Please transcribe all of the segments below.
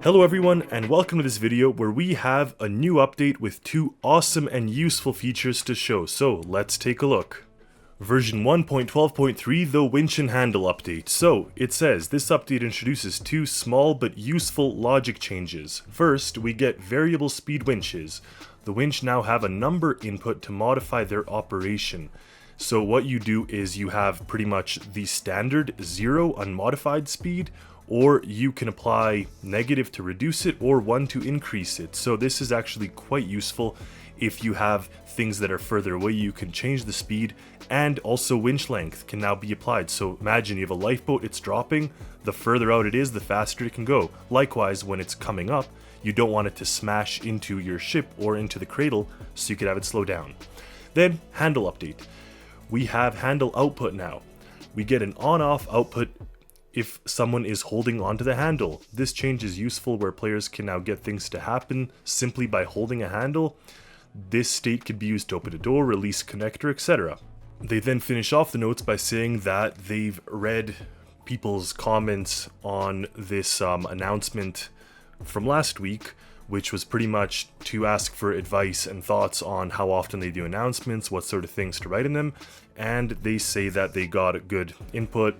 Hello everyone, and welcome to this video where we have a new update with two awesome and useful features to show, so let's take a look. Version 1.12.3, the winch and handle update. So, it says, this update introduces two small but useful logic changes. First, we get variable speed winches. The winch now have a number input to modify their operation. So what you do is you have pretty much the standard 0 unmodified speed, or you can apply negative to reduce it or 1 to increase it. So this is actually quite useful if you have things that are further away. You can change the speed, and also winch length can now be applied. So imagine you have a lifeboat, it's dropping, the further out it is, the faster it can go. Likewise, when it's coming up, you don't want it to smash into your ship or into the cradle, so you could have it slow down. Then, handle update. We have handle output now. We get an on-off output if someone is holding onto the handle. This change is useful where players can now get things to happen simply by holding a handle. This state could be used to open a door, release connector, etc. They then finish off the notes by saying that they've read people's comments on this announcement from last week, which was pretty much to ask for advice and thoughts on how often they do announcements, what sort of things to write in them, and they say that they got good input,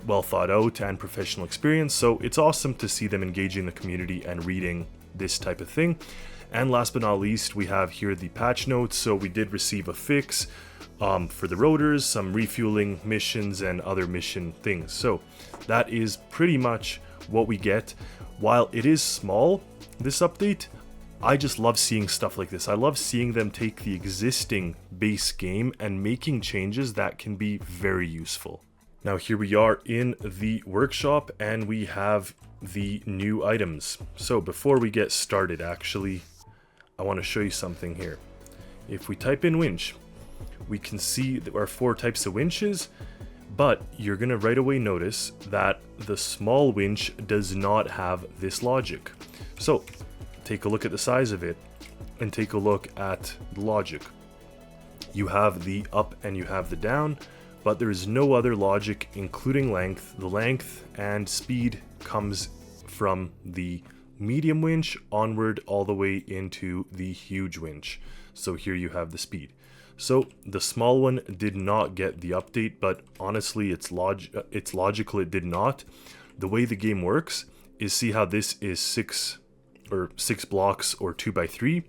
well thought out, and professional experience. So it's awesome to see them engaging the community and reading this type of thing. And last but not least, we have here the patch notes. So we did receive a fix for the rotors, some refueling missions, and other mission things. So that is pretty much what we get. While it is small, this update, I just love seeing stuff like this. I love seeing them take the existing base game and making changes that can be very useful. Now here we are in the workshop and we have the new items. So before we get started, actually, I want to show you something here. If we type in winch, we can see there are 4 types of winches, but you're going to right away notice that the small winch does not have this logic. So take a look at the size of it and take a look at the logic. You have the up and you have the down, but there is no other logic including length. The length and speed comes from the medium winch onward all the way into the huge winch. So here you have the speed. So the small one did not get the update, but honestly it's logical it did not. The way the game works is, see how this is 6 blocks or 2x3?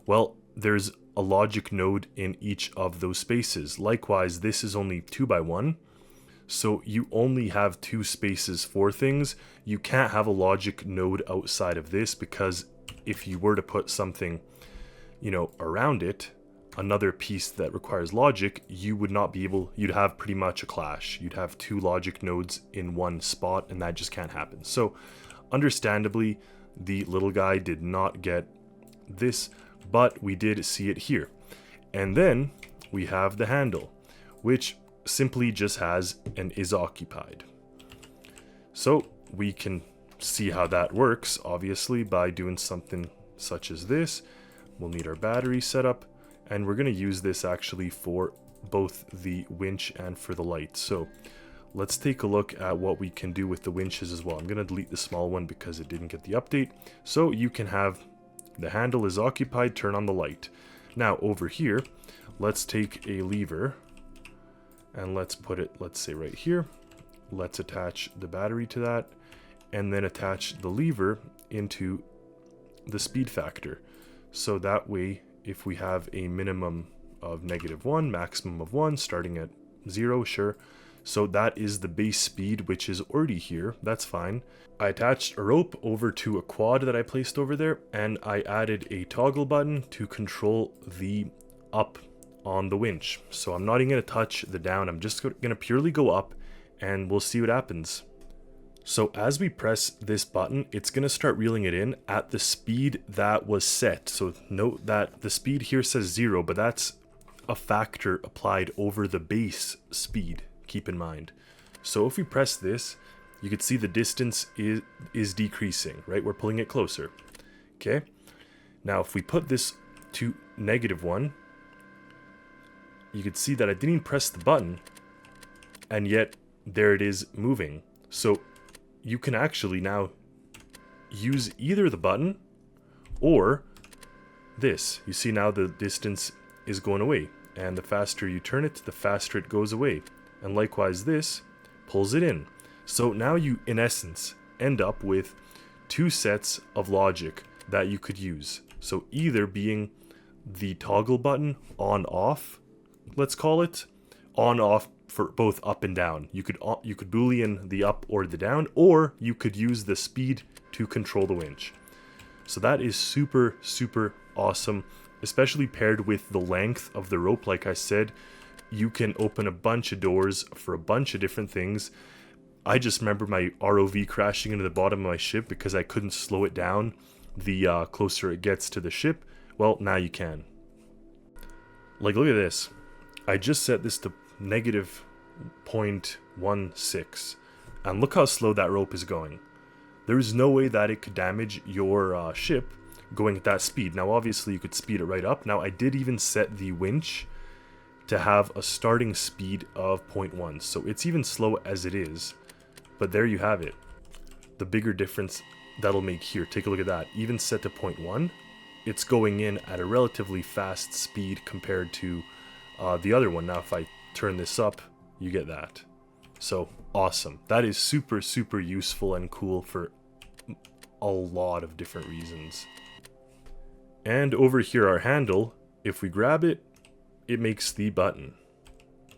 Well, there's a logic node in each of those spaces. Likewise, this is only 2x1, so you only have 2 spaces for things. You can't have a logic node outside of this, because if you were to put something, around it, another piece that requires logic, you would not be able, you'd have pretty much a clash. You'd have 2 logic nodes in one spot, and that just can't happen. So understandably, the little guy did not get this, but we did see it here. And then we have the handle, which simply just has an is occupied. So we can see how that works, obviously, by doing something such as this. We'll need our battery set up, and we're going to use this actually for both the winch and for the light. So let's take a look at what we can do with the winches as well. I'm going to delete the small one because it didn't get the update. So you can have the handle is occupied, turn on the light. Now over here, let's take a lever and let's put it, let's say right here. Let's attach the battery to that and then attach the lever into the speed factor. So that way, if we have a minimum of -1, maximum of 1, starting at 0, sure. So that is the base speed, which is already here. That's fine. I attached a rope over to a quad that I placed over there, and I added a toggle button to control the up on the winch. So I'm not even going to touch the down. I'm just going to purely go up, and we'll see what happens. So as we press this button, it's going to start reeling it in at the speed that was set. So note that the speed here says 0, but that's a factor applied over the base speed. Keep in mind. So if we press this, you can see the distance is decreasing, right? We're pulling it closer. Okay. Now if we put this to -1, you can see that I didn't even press the button, and yet there it is moving. So you can actually now use either the button or this. You see now the distance is going away, and the faster you turn it, the faster it goes away. And likewise this pulls it in. So now you, in essence, end up with two sets of logic that you could use. So either being the toggle button on off, let's call it, on off for both up and down. You could boolean the up or the down, or you could use the speed to control the winch. So that is super, super awesome, especially paired with the length of the rope. Like I said, you can open a bunch of doors for a bunch of different things. I just remember my ROV crashing into the bottom of my ship because I couldn't slow it down the closer it gets to the ship. Well, now you can. Like, look at this. I just set this to negative 0.16, and look how slow that rope is going. There is no way that it could damage your ship going at that speed. Now, obviously, you could speed it right up. Now, I did even set the winch to have a starting speed of 0.1, so it's even slow as it is. But there you have it. The bigger difference that'll make here. Take a look at that. Even set to 0.1, it's going in at a relatively fast speed compared to the other one. Now, if I turn this up, you get that. So, awesome. That is super, super useful and cool for a lot of different reasons. And over here, our handle, if we grab it, it makes the button.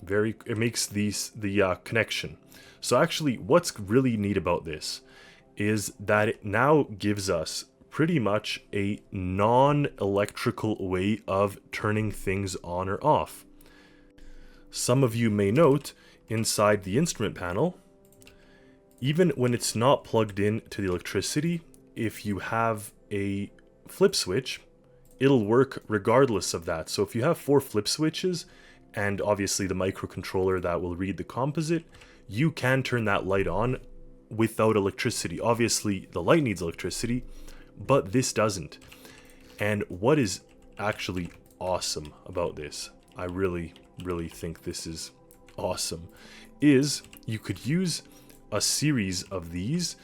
It makes the connection. So actually, what's really neat about this is that it now gives us pretty much a non-electrical way of turning things on or off. Some of you may note inside the instrument panel, even when it's not plugged in to the electricity, if you have a flip switch, it'll work regardless of that. So if you have 4 flip switches and obviously the microcontroller that will read the composite, you can turn that light on without electricity. Obviously the light needs electricity, but this doesn't. And what is actually awesome about this, I really, really think this is awesome, is you could use a series of these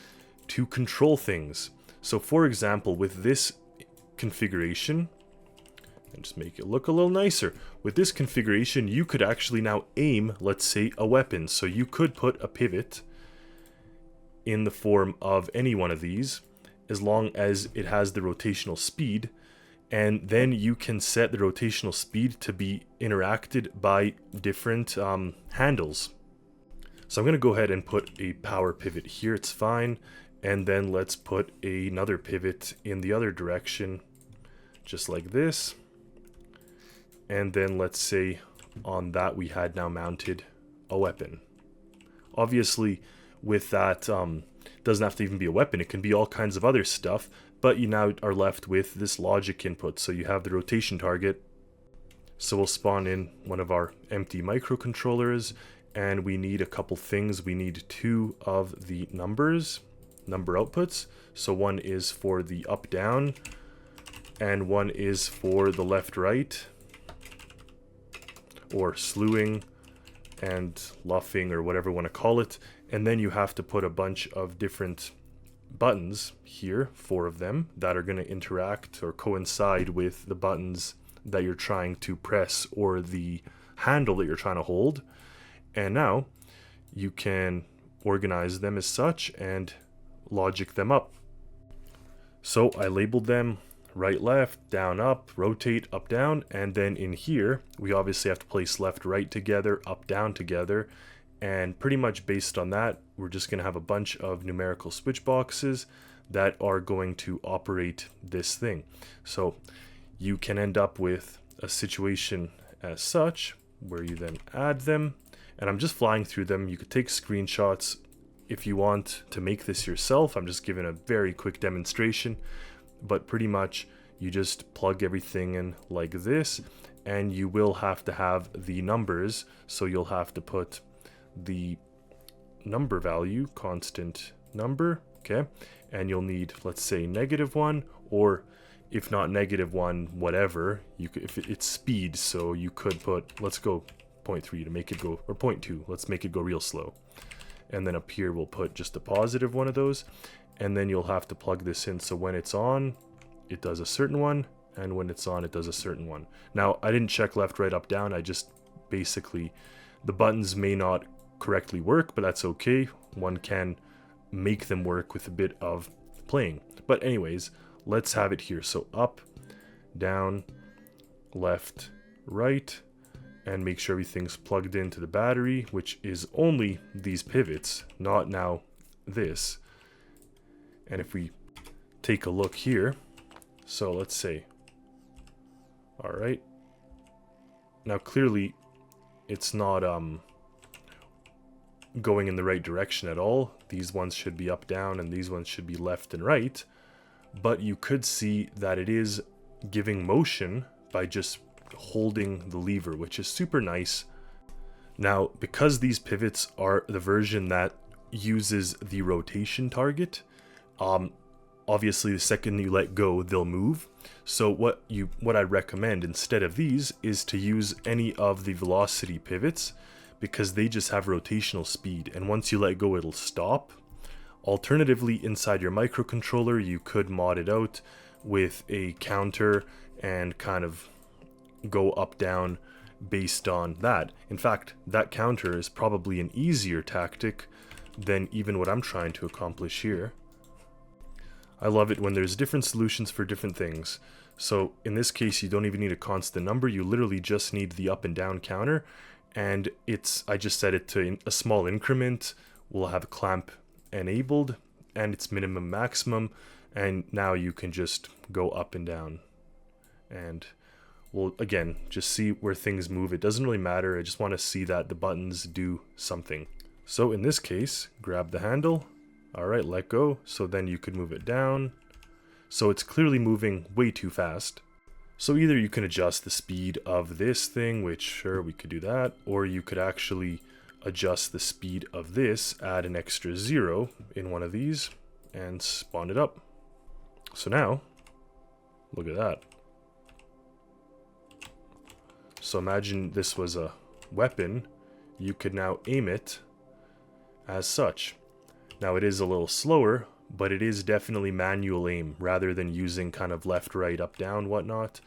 to control things. So for example, with this configuration, and just make it look a little nicer. With this configuration, you could actually now aim, let's say, a weapon. So you could put a pivot in the form of any one of these, as long as it has the rotational speed, and then you can set the rotational speed to be interacted by different handles. So I'm going to go ahead and put a power pivot here, it's fine, and then let's put another pivot in the other direction, just like this. And then let's say on that we had now mounted a weapon. Obviously with that, doesn't have to even be a weapon, it can be all kinds of other stuff, but you now are left with this logic input. So you have the rotation target. So we'll spawn in one of our empty microcontrollers, and we need a couple things. We need 2 of the number outputs. So one is for the up down, and one is for the left right, or slewing and luffing, or whatever you want to call it. And then you have to put a bunch of different buttons here, 4 of them, that are going to interact or coincide with the buttons that you're trying to press or the handle that you're trying to hold. And now you can organize them as such and logic them up. So I labeled them right, left, down, up, rotate, up, down, and then in here we obviously have to place left, right together, up, down together, and pretty much based on that we're just going to have a bunch of numerical switch boxes that are going to operate this thing. So you can end up with a situation as such where you then add them, and I'm just flying through them. You could take screenshots if you want to make this yourself. I'm just giving a very quick demonstration. But pretty much you just plug everything in like this, and you will have to have the numbers. So you'll have to put the number value, constant number, okay? And you'll need, let's say, -1, or if not -1, whatever. You could, if it's speed, so you could put, let's go 0.3 to make it go, or 0.2, let's make it go real slow. And then up here we'll put just a positive one of those. and then you'll have to plug this in. So when it's on, it does a certain one, and when it's on, it does a certain one. Now, I didn't check left, right, up, down. I just basically, the buttons may not correctly work, but that's okay. One can make them work with a bit of playing. But anyways, let's have it here. So up, down, left, right, and make sure everything's plugged into the battery, which is only these pivots, not now this. And if we take a look here, so let's say, all right, now clearly it's not going in the right direction at all. These ones should be up, down, and these ones should be left and right, but you could see that it is giving motion by just holding the lever, which is super nice. Now, because these pivots are the version that uses the rotation target, obviously the second you let go, they'll move. So what I recommend instead of these is to use any of the velocity pivots, because they just have rotational speed, and once you let go, it'll stop. Alternatively, inside your microcontroller, you could mod it out with a counter and kind of go up, down based on that. In fact, that counter is probably an easier tactic than even what I'm trying to accomplish here. I love it when there's different solutions for different things. So in this case, you don't even need a constant number. You literally just need the up and down counter, and I just set it to a small increment. We'll have a clamp enabled, and it's minimum maximum, and now you can just go up and down, and we'll again just see where things move. It doesn't really matter. I just want to see that the buttons do something. So in this case, grab the handle. All right, let go. So then you could move it down. So it's clearly moving way too fast. So either you can adjust the speed of this thing, which sure, we could do that, or you could actually adjust the speed of this, add an extra 0 in one of these, and spawn it up. So now, look at that. So imagine this was a weapon. You could now aim it as such. Now it is a little slower, but it is definitely manual aim rather than using kind of left, right, up, down, whatnot.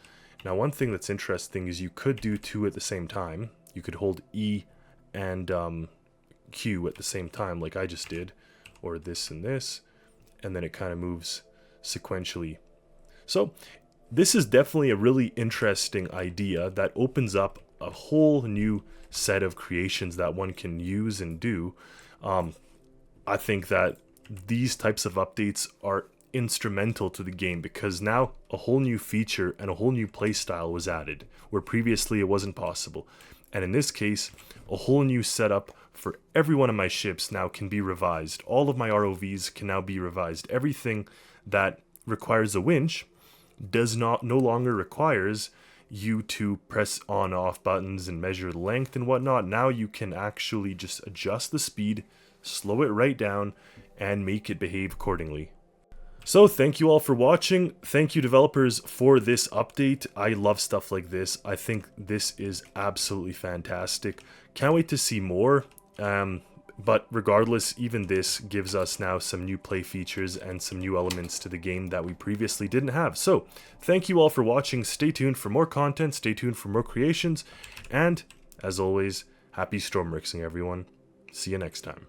Now one thing that's interesting is you could do two at the same time. You could hold E and Q at the same time like I just did, or this and this, and then it kind of moves sequentially. So this is definitely a really interesting idea that opens up a whole new set of creations that one can use and do. I think that these types of updates are instrumental to the game, because now a whole new feature and a whole new playstyle was added where previously it wasn't possible. And in this case, a whole new setup for every one of my ships now can be revised. All of my ROVs can now be revised. Everything that requires a winch no longer requires you to press on off buttons and measure the length and whatnot. Now you can actually just adjust the speed, slow it right down, and make it behave accordingly. So thank you all for watching. Thank you developers for this update. I love stuff like this. I think this is absolutely fantastic. Can't wait to see more. But regardless, even this gives us now some new play features and some new elements to the game that we previously didn't have. So thank you all for watching. Stay tuned for more content. Stay tuned for more creations. And as always, happy Stormworksing, everyone. See you next time.